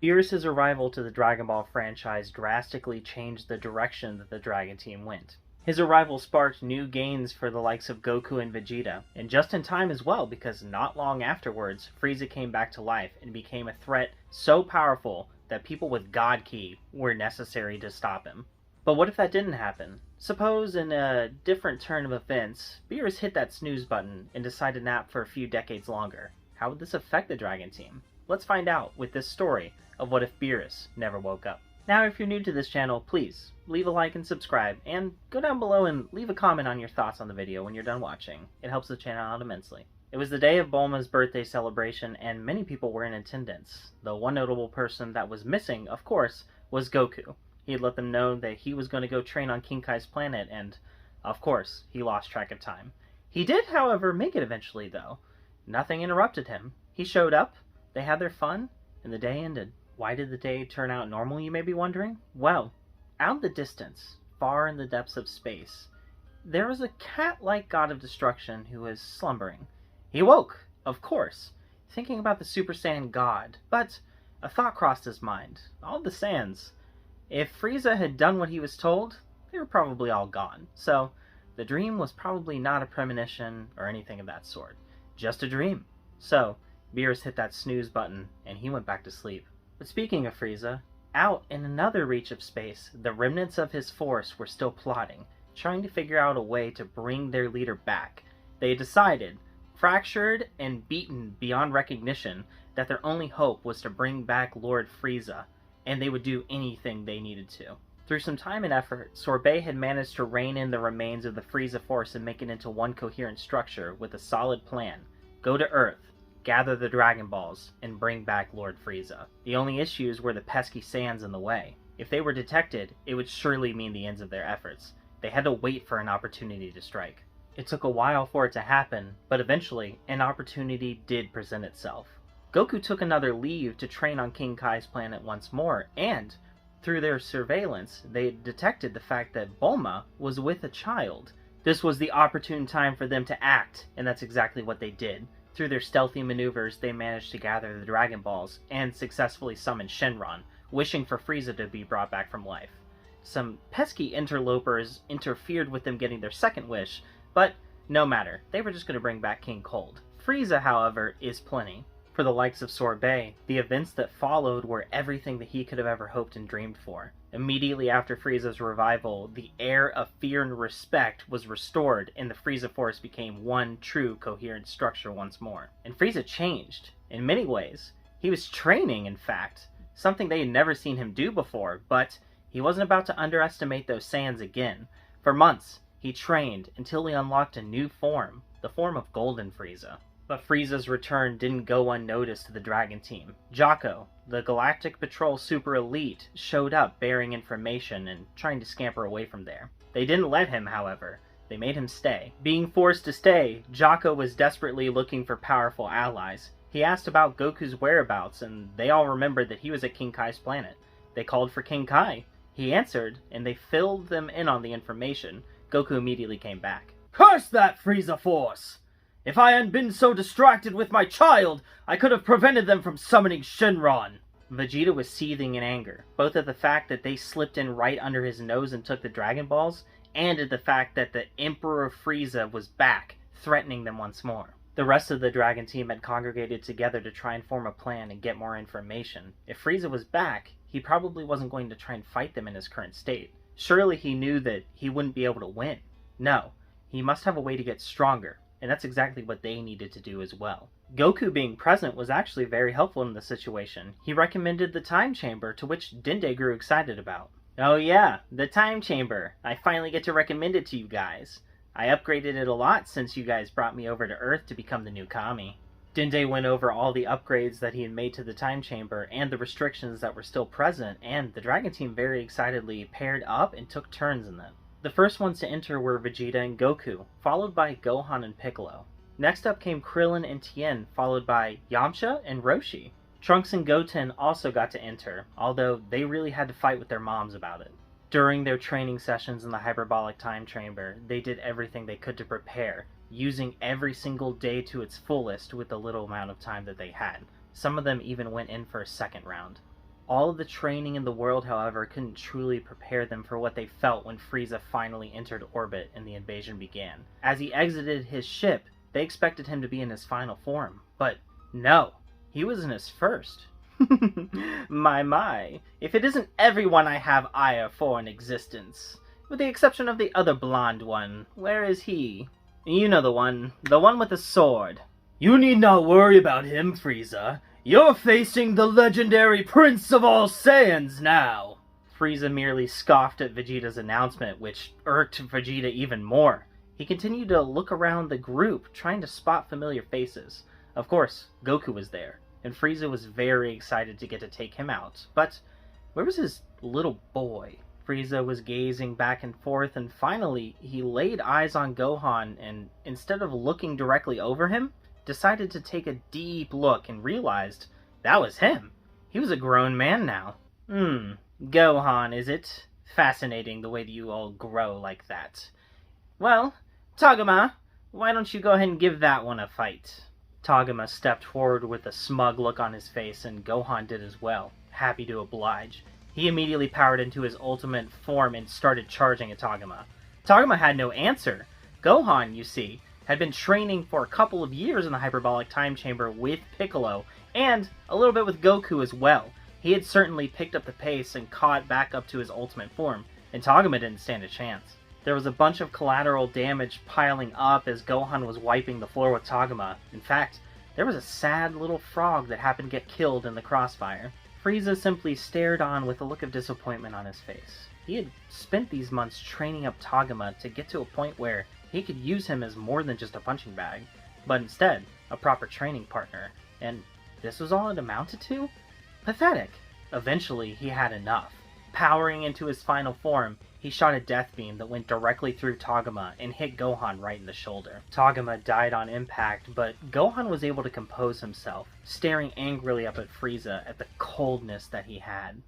Beerus' arrival to the Dragon Ball franchise drastically changed the direction that the Dragon Team went. His arrival sparked new gains for the likes of Goku and Vegeta, and just in time as well, because not long afterwards, Frieza came back to life and became a threat so powerful that people with God Ki were necessary to stop him. But what if that didn't happen? Suppose in a different turn of events, Beerus hit that snooze button and decided to nap for a few decades longer. How would this affect the Dragon Team? Let's find out with this story of what if Beerus never woke up. Now, if you're new to this channel, please leave a like and subscribe, and go down below and leave a comment on your thoughts on the video when you're done watching. It helps the channel out immensely. It was the day of Bulma's birthday celebration, and many people were in attendance. The one notable person that was missing, of course, was Goku. He had let them know that he was going to go train on King Kai's planet, and, of course, he lost track of time. He did, however, make it eventually, though. Nothing interrupted him. He showed up, they had their fun, and the day ended. Why did the day turn out normal, you may be wondering? Well, out in the distance, far in the depths of space, there was a cat-like god of destruction who was slumbering. He woke, of course, thinking about the Super Saiyan god, but a thought crossed his mind. All the Saiyans. If Frieza had done what he was told, they were probably all gone. So, the dream was probably not a premonition or anything of that sort. Just a dream. So, Beerus hit that snooze button, and he went back to sleep. But speaking of Frieza, out in another reach of space, the remnants of his force were still plotting, trying to figure out a way to bring their leader back. They decided, fractured and beaten beyond recognition, that their only hope was to bring back Lord Frieza, and they would do anything they needed to. Through some time and effort, Sorbet had managed to rein in the remains of the Frieza force and make it into one coherent structure with a solid plan. Go to Earth, gather the Dragon Balls, and bring back Lord Frieza. The only issues were the pesky Saiyans in the way. If they were detected, it would surely mean the ends of their efforts. They had to wait for an opportunity to strike. It took a while for it to happen, but eventually, an opportunity did present itself. Goku took another leave to train on King Kai's planet once more, and, through their surveillance, they detected the fact that Bulma was with a child. This was the opportune time for them to act, and that's exactly what they did. Through their stealthy maneuvers, they managed to gather the Dragon Balls, and successfully summon Shenron, wishing for Frieza to be brought back from life. Some pesky interlopers interfered with them getting their second wish, but no matter, they were just going to bring back King Cold. Frieza, however, is plenty. For the likes of Sorbet, the events that followed were everything that he could have ever hoped and dreamed for. Immediately after Frieza's revival, the air of fear and respect was restored, and the Frieza Force became one true coherent structure once more. And Frieza changed, in many ways. He was training, in fact, something they had never seen him do before, but he wasn't about to underestimate those Saiyans again. For months, he trained until he unlocked a new form, the form of Golden Frieza. But Frieza's return didn't go unnoticed to the Dragon Team. Jocko, the Galactic Patrol Super Elite, showed up bearing information and trying to scamper away from there. They didn't let him, however. They made him stay. Being forced to stay, Jocko was desperately looking for powerful allies. He asked about Goku's whereabouts, and they all remembered that he was at King Kai's planet. They called for King Kai. He answered, and they filled them in on the information. Goku immediately came back. Curse that Frieza Force! If I hadn't been so distracted with my child, I could have prevented them from summoning Shenron. Vegeta was seething in anger, both at the fact that they slipped in right under his nose and took the Dragon Balls, and at the fact that the Emperor Frieza was back, threatening them once more. The rest of the Dragon Team had congregated together to try and form a plan and get more information. If Frieza was back, he probably wasn't going to try and fight them in his current state. Surely he knew that he wouldn't be able to win. No, he must have a way to get stronger. And that's exactly what they needed to do as well. Goku being present was actually very helpful in the situation. He recommended the Time Chamber, to which Dende grew excited about. Oh yeah, the Time Chamber. I finally get to recommend it to you guys. I upgraded it a lot since you guys brought me over to Earth to become the new Kami. Dende went over all the upgrades that he had made to the Time Chamber and the restrictions that were still present, and the Dragon Team very excitedly paired up and took turns in them. The first ones to enter were Vegeta and Goku, followed by Gohan and Piccolo. Next up came Krillin and Tien, followed by Yamcha and Roshi. Trunks and Goten also got to enter, although they really had to fight with their moms about it. During their training sessions in the Hyperbolic Time Chamber, they did everything they could to prepare, using every single day to its fullest with the little amount of time that they had. Some of them even went in for a second round. All of the training in the world, however, couldn't truly prepare them for what they felt when Frieza finally entered orbit and the invasion began. As he exited his ship, they expected him to be in his final form, but no, he was in his first. My, if it isn't everyone I have ire for in existence. With the exception of the other blonde one. Where is he? You know the one with the sword. You need not worry about him, Frieza. You're facing the legendary Prince of all Saiyans now. Frieza merely scoffed at Vegeta's announcement, which irked Vegeta even more. He continued to look around the group, trying to spot familiar faces. Of course, Goku was there, and Frieza was very excited to get to take him out. But where was his little boy? Frieza was gazing back and forth, and finally he laid eyes on Gohan and, instead of looking directly over him, decided to take a deep look and realized that was him. He was a grown man now. Gohan, is it? Fascinating the way that you all grow like that. Well, Tagoma, why don't you go ahead and give that one a fight? Tagoma stepped forward with a smug look on his face, and Gohan did as well, happy to oblige. He immediately powered into his ultimate form and started charging at Tagoma. Tagoma had no answer. Gohan, you see, had been training for a couple of years in the hyperbolic time chamber with Piccolo, and a little bit with Goku as well. He had certainly picked up the pace and caught back up to his ultimate form, and Tagoma didn't stand a chance. There was a bunch of collateral damage piling up as Gohan was wiping the floor with Tagoma. In fact, there was a sad little frog that happened to get killed in the crossfire. Frieza simply stared on with a look of disappointment on his face. He had spent these months training up Tagoma to get to a point where he could use him as more than just a punching bag, but instead, a proper training partner. And this was all it amounted to? Pathetic. Eventually, he had enough. Powering into his final form, he shot a death beam that went directly through Tagoma and hit Gohan right in the shoulder. Tagoma died on impact, but Gohan was able to compose himself, staring angrily up at Frieza at the coldness that he had.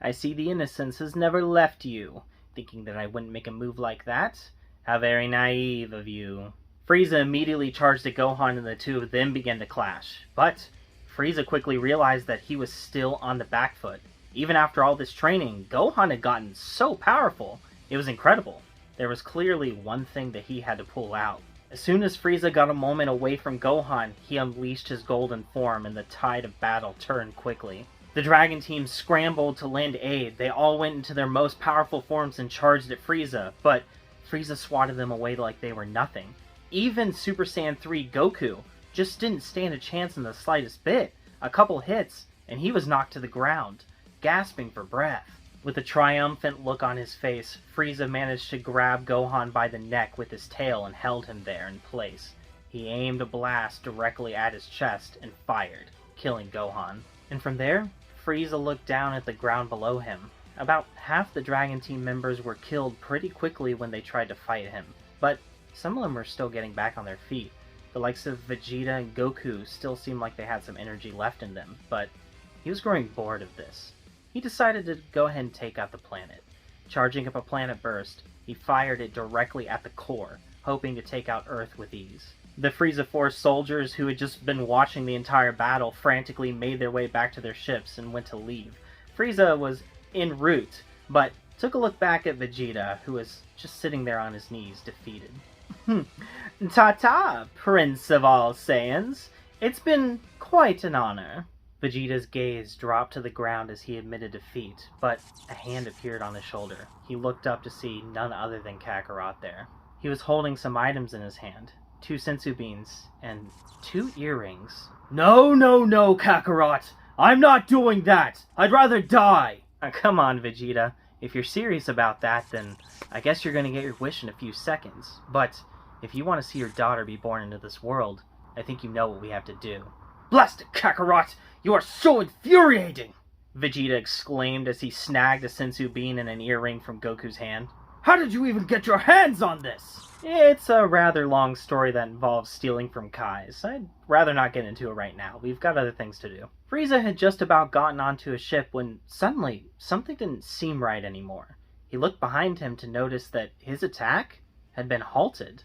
I see the innocence has never left you, thinking that I wouldn't make a move like that? How very naive of you. Frieza immediately charged at Gohan and the two of them began to clash, but Frieza quickly realized that he was still on the back foot. Even after all this training, Gohan had gotten so powerful. It was incredible. There was clearly one thing that he had to pull out. As soon as Frieza got a moment away from Gohan, he unleashed his golden form and the tide of battle turned quickly. The Dragon Team scrambled to lend aid. They all went into their most powerful forms and charged at Frieza, but Frieza swatted them away like they were nothing. Even Super Saiyan 3 Goku just didn't stand a chance in the slightest bit. A couple hits, and he was knocked to the ground, gasping for breath. With a triumphant look on his face, Frieza managed to grab Gohan by the neck with his tail and held him there in place. He aimed a blast directly at his chest and fired, killing Gohan. And from there, Frieza looked down at the ground below him. About half the Dragon Team members were killed pretty quickly when they tried to fight him, but some of them were still getting back on their feet. The likes of Vegeta and Goku still seemed like they had some energy left in them, but he was growing bored of this. He decided to go ahead and take out the planet. Charging up a planet burst, he fired it directly at the core, hoping to take out Earth with ease. The Frieza Force soldiers who had just been watching the entire battle frantically made their way back to their ships and went to leave. Frieza was en route, but took a look back at Vegeta, who was just sitting there on his knees, defeated. Ta-ta, Prince of all Saiyans. It's been quite an honor. Vegeta's gaze dropped to the ground as he admitted defeat, but a hand appeared on his shoulder. He looked up to see none other than Kakarot there. He was holding some items in his hand, 2 sensu beans and 2 earrings. No, Kakarot! I'm not doing that! I'd rather die! Come on, Vegeta. If you're serious about that, then I guess you're gonna get your wish in a few seconds. But if you want to see your daughter be born into this world, I think you know what we have to do. Blast it, Kakarot! You are so infuriating! Vegeta exclaimed as he snagged a sensu bean and an earring from Goku's hand. How did you even get your hands on this? It's a rather long story that involves stealing from Kai's. I'd rather not get into it right now. We've got other things to do. Frieza had just about gotten onto a ship when suddenly something didn't seem right anymore. He looked behind him to notice that his attack had been halted.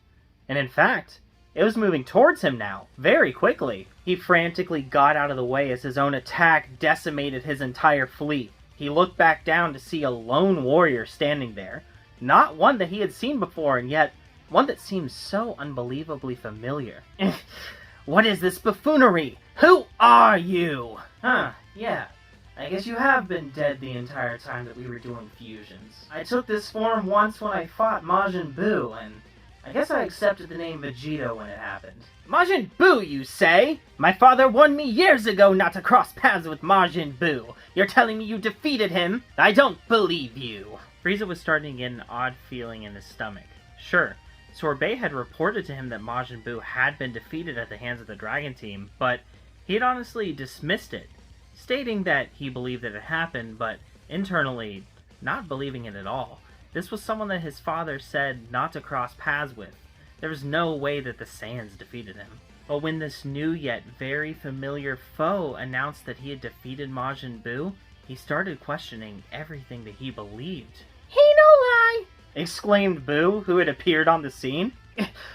And in fact, It was moving towards him now, very quickly. He frantically got out of the way as his own attack decimated his entire fleet. He looked back down to see a lone warrior standing there. Not one that he had seen before, and yet one that seemed so unbelievably familiar. What is this buffoonery? Who are you? Yeah. I guess you have been dead the entire time that we were doing fusions. I took this form once when I fought Majin Buu, and I guess I accepted the name Vegito when it happened. Majin Buu, you say? My father warned me years ago not to cross paths with Majin Buu. You're telling me you defeated him? I don't believe you. Frieza was starting to get an odd feeling in his stomach. Sure, Sorbet had reported to him that Majin Buu had been defeated at the hands of the Dragon Team, but he had honestly dismissed it, stating that he believed that it happened, but internally not believing it at all. This was someone that his father said not to cross paths with. There was no way that the Saiyans defeated him. But when this new yet very familiar foe announced that he had defeated Majin Buu, he started questioning everything that he believed. He no lie! Exclaimed Buu, who had appeared on the scene.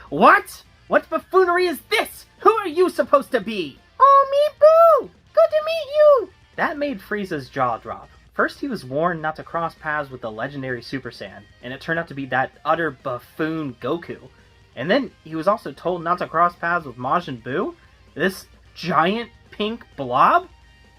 What? What buffoonery is this? Who are you supposed to be? Oh, me Boo! Good to meet you! That made Frieza's jaw drop. First he was warned not to cross paths with the legendary Super Saiyan, and it turned out to be that utter buffoon Goku. And then he was also told not to cross paths with Majin Buu? This giant pink blob?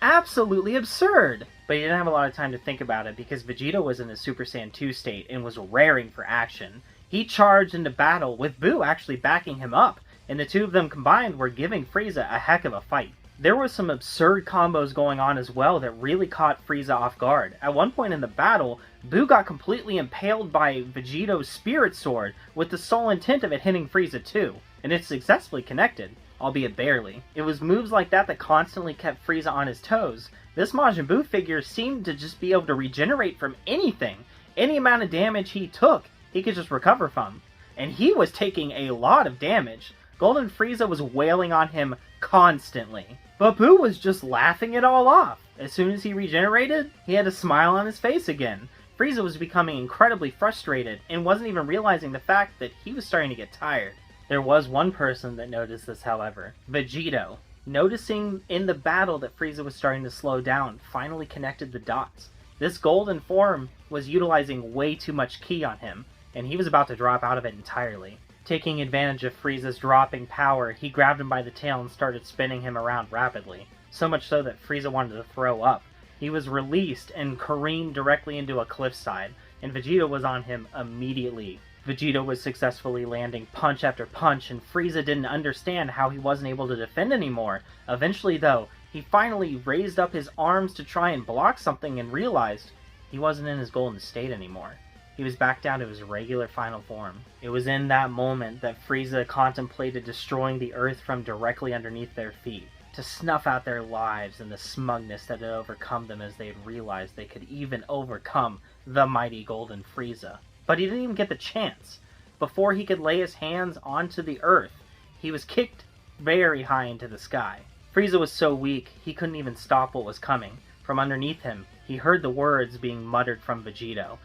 Absolutely absurd! But he didn't have a lot of time to think about it because Vegito was in a Super Saiyan 2 state and was raring for action. He charged into battle, with Buu actually backing him up, and the two of them combined were giving Frieza a heck of a fight. There was some absurd combos going on as well that really caught Frieza off guard. At one point in the battle, Buu got completely impaled by Vegito's Spirit Sword, with the sole intent of it hitting Frieza too, and it successfully connected, albeit barely. It was moves like that that constantly kept Frieza on his toes. This Majin Buu figure seemed to just be able to regenerate from anything. Any amount of damage he took, he could just recover from. And he was taking a lot of damage. Golden Frieza was wailing on him constantly. But Buu was just laughing it all off. As soon as he regenerated, he had a smile on his face again. Frieza was becoming incredibly frustrated and wasn't even realizing the fact that he was starting to get tired. There was one person that noticed this, however. Vegito, noticing in the battle that Frieza was starting to slow down, finally connected the dots. This golden form was utilizing way too much ki on him, and he was about to drop out of it entirely. Taking advantage of Frieza's dropping power, he grabbed him by the tail and started spinning him around rapidly, so much so that Frieza wanted to throw up. He was released and careened directly into a cliffside, and Vegito was on him immediately. Vegito was successfully landing punch after punch, and Frieza didn't understand how he wasn't able to defend anymore. Eventually, though, he finally raised up his arms to try and block something and realized he wasn't in his golden state anymore. He was back down to his regular final form. It was in that moment that Frieza contemplated destroying the Earth from directly underneath their feet, to snuff out their lives and the smugness that had overcome them as they had realized they could even overcome the mighty Golden Frieza. But he didn't even get the chance. Before he could lay his hands onto the Earth, he was kicked very high into the sky. Frieza was so weak, he couldn't even stop what was coming. From underneath him, he heard the words being muttered from Vegito.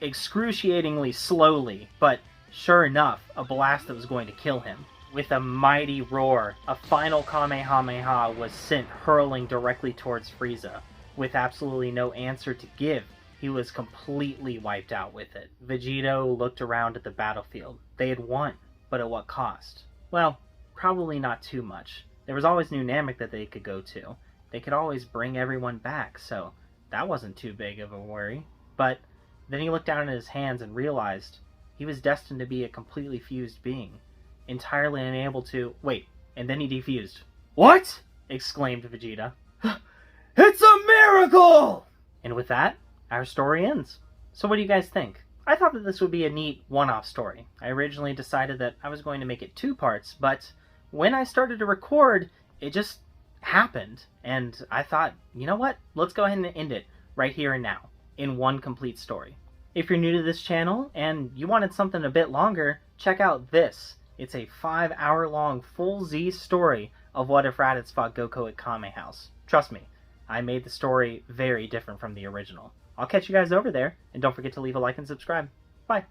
Excruciatingly slowly, but sure enough, a blast that was going to kill him. With a mighty roar, a final Kamehameha was sent hurling directly towards Frieza. With absolutely no answer to give, he was completely wiped out with it. Vegito looked around at the battlefield. They had won, but at what cost? Well, probably not too much. There was always New Namek that they could go to. They could always bring everyone back, so that wasn't too big of a worry. But then he looked down at his hands and realized he was destined to be a completely fused being, entirely unable to... Wait, and then he defused. What? Exclaimed Vegeta. It's a miracle! And with that, our story ends. So what do you guys think? I thought that this would be a neat one-off story. I originally decided that I was going to make it 2 parts, but when I started to record, it just happened. And I thought, you know what? Let's go ahead and end it right here and now, in one complete story. If you're new to this channel and you wanted something a bit longer, check out this. It's a 5-hour-long full Z story of what if Raditz fought Goku at Kame House. Trust me, I made the story very different from the original. I'll catch you guys over there, and don't forget to leave a like and subscribe. Bye.